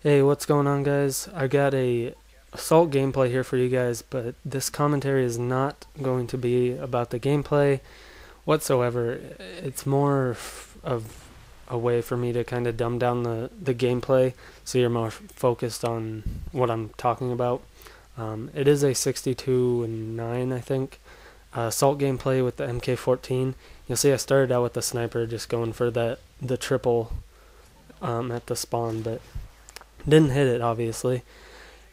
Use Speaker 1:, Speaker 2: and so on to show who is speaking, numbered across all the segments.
Speaker 1: Hey, what's going on, guys? I got a Assault gameplay here for you guys, but this commentary is not going to be about the gameplay whatsoever. It's more of a way for me to kind of dumb down the gameplay so you're more focused on what I'm talking about. It is a 62 and 9, I think. Assault gameplay with the MK14. You'll see I started out with the sniper, just going for the triple at the spawn, but didn't hit it, obviously.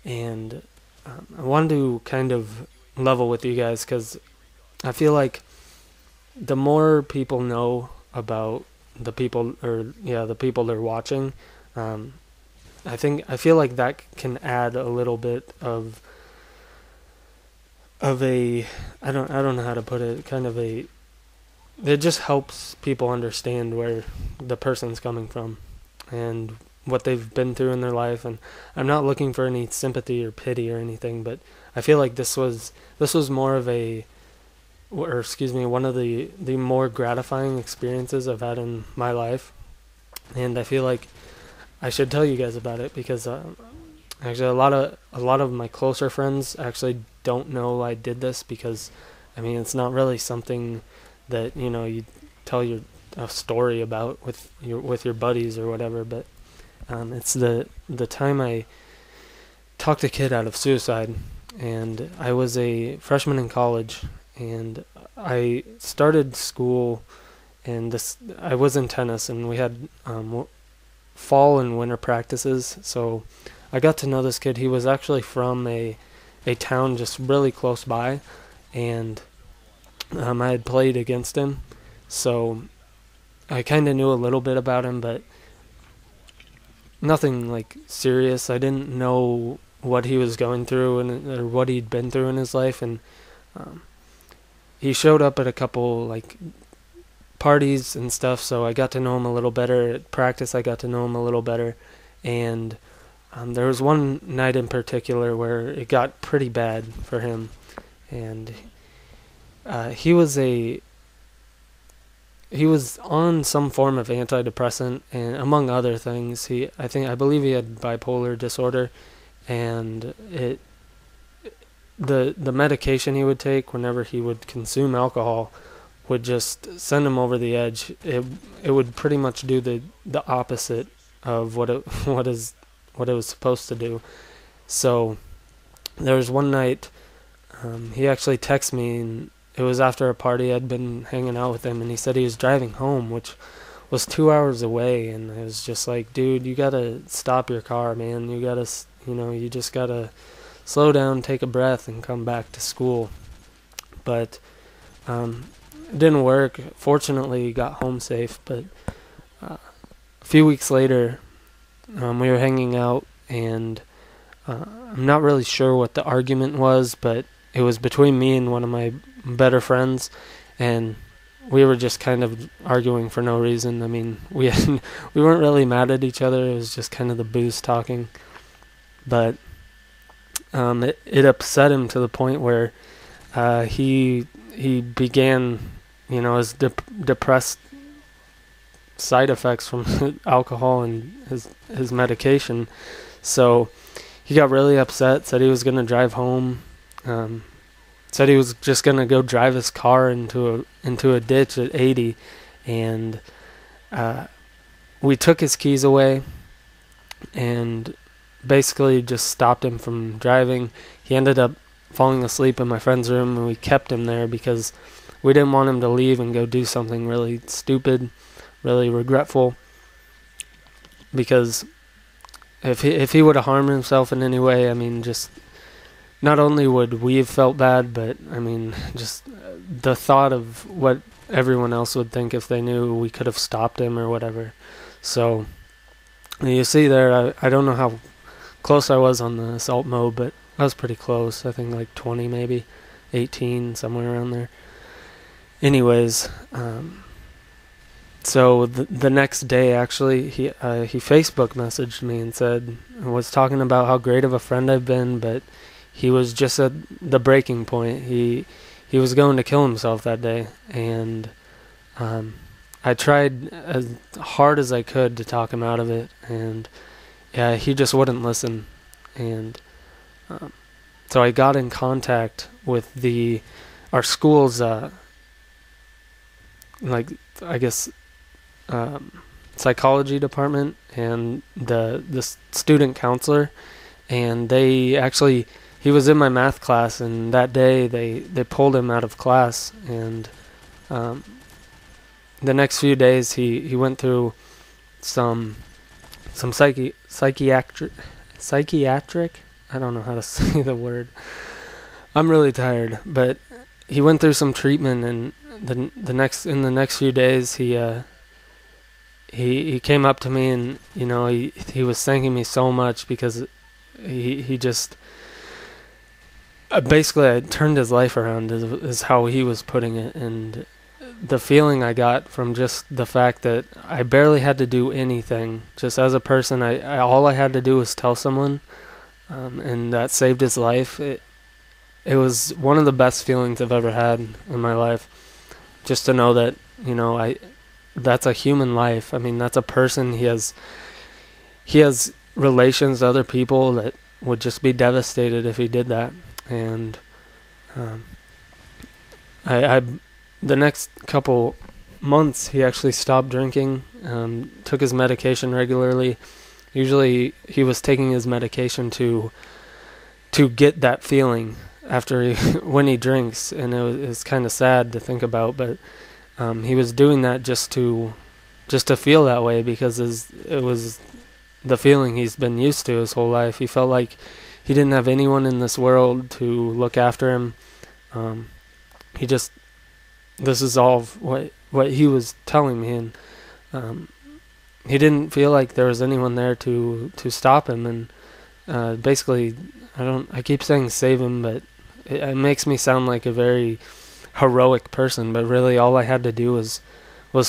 Speaker 1: And I wanted to kind of level with you guys because I feel like the more people know about the people they're watching, um, I feel like that can add a little bit of a I don't know how to put it, kind of a, it just helps people understand where the person's coming from and what they've been through in their life. And I'm not looking for any sympathy or pity or anything, but I feel like this was more of a, or excuse me, one of the more gratifying experiences I've had in my life. And I feel like I should tell you guys about it because actually a lot of my closer friends actually don't know I did this, because I mean it's not really something that you tell your a story about with your buddies or whatever. But it's the time I talked a kid out of suicide, and I was a freshman in college, and I started school, and this I was in tennis, and we had fall and winter practices. So I got to know this kid. He was actually from a town just really close by, and I had played against him, so I kind of knew a little bit about him, but nothing like serious. I didn't know what he was going through and or what he'd been through in his life. And um, he showed up at a couple like parties and stuff, so I got to know him a little better. At practice, I got to know him a little better, and there was one night in particular where it got pretty bad for him, and he was a he was on some form of antidepressant, and among other things, I believe he had bipolar disorder, and the medication he would take whenever he would consume alcohol would just send him over the edge. It would pretty much do the opposite of what it was supposed to do. So there was one night, he actually texted me, and it was after a party. I'd been hanging out with him, and he said he was driving home, which was 2 hours away. And I was just like, dude, you gotta stop your car, man. You just gotta slow down, take a breath, and come back to school. But it didn't work. Fortunately, he got home safe. But a few weeks later, we were hanging out, and I'm not really sure what the argument was, but it was between me and one of my better friends, and we were just kind of arguing for no reason. I mean, we weren't really mad at each other. It was just kind of the booze talking. But it upset him to the point where he began, his depressed side effects from alcohol and his medication. So he got really upset. Said he was gonna drive home. Um, Said he was just gonna go drive his car into a ditch at 80, and uh, we took his keys away and basically just stopped him from driving. He ended up falling asleep in my friend's room, and we kept him there because we didn't want him to leave and go do something really stupid, really regretful. Because if he would have harmed himself in any way, I mean, just not only would we have felt bad, but I mean, just the thought of what everyone else would think if they knew we could have stopped him or whatever. So you see there, I don't know how close I was on the assault mode, but I was pretty close. I think like 20, maybe 18, somewhere around there. Anyways, so the next day, actually, he Facebook messaged me and was talking about how great of a friend I've been, but he was just at the breaking point. He was going to kill himself that day, and I tried as hard as I could to talk him out of it, and yeah, he just wouldn't listen. And so I got in contact with our school's like, I guess, psychology department and the student counselor, and he was in my math class, and that day they pulled him out of class, and the next few days he went through some psychiatric, I don't know how to say the word. I'm really tired, but he went through some treatment, and the next few days he came up to me, and he was thanking me so much, because he just basically I turned his life around, is how he was putting it. And the feeling I got from just the fact that I barely had to do anything, just as a person, I all I had to do was tell someone, and that saved his life. It was one of the best feelings I've ever had in my life, just to know that that's a human life. I mean, that's a person. He has relations to other people that would just be devastated if he did that. And I the next couple months, he actually stopped drinking, took his medication regularly. Usually he was taking his medication to get that feeling after when he drinks, and it was kind of sad to think about, but he was doing that just to feel that way, because it was the feeling he's been used to his whole life. He felt like he didn't have anyone in this world to look after him. This is all what he was telling me, and he didn't feel like there was anyone there to stop him. And basically, I keep saying save him, but it makes me sound like a very heroic person, but really all I had to do was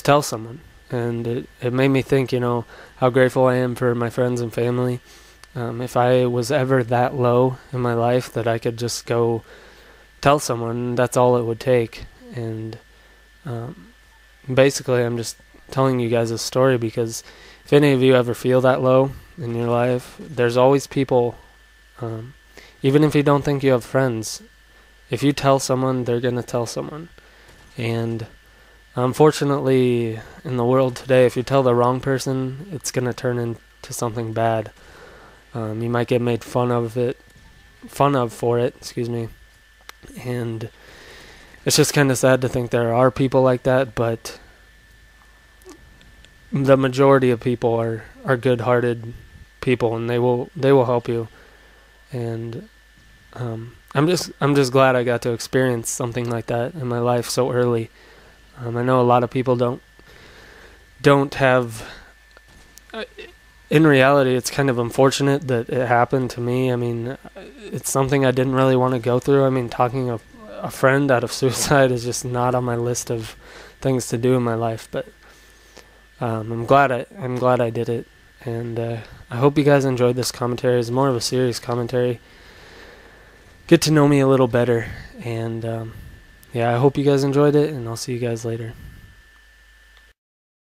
Speaker 1: tell someone. And it made me think, how grateful I am for my friends and family. If I was ever that low in my life that I could just go tell someone, that's all it would take. And basically I'm just telling you guys a story, because if any of you ever feel that low in your life, there's always people, even if you don't think you have friends, if you tell someone, they're going to tell someone. And unfortunately, in the world today, if you tell the wrong person, it's going to turn into something bad. You might get made fun of for it, excuse me. And it's just kind of sad to think there are people like that, but the majority of people are good-hearted people, and they will help you. And I'm just glad I got to experience something like that in my life so early. I know a lot of people don't have. In reality, it's kind of unfortunate that it happened to me. I mean, it's something I didn't really want to go through. I mean, talking a friend out of suicide is just not on my list of things to do in my life. But I'm glad I did it, and I hope you guys enjoyed this commentary. It's more of a serious commentary. Get to know me a little better, and I hope you guys enjoyed it, and I'll see you guys later.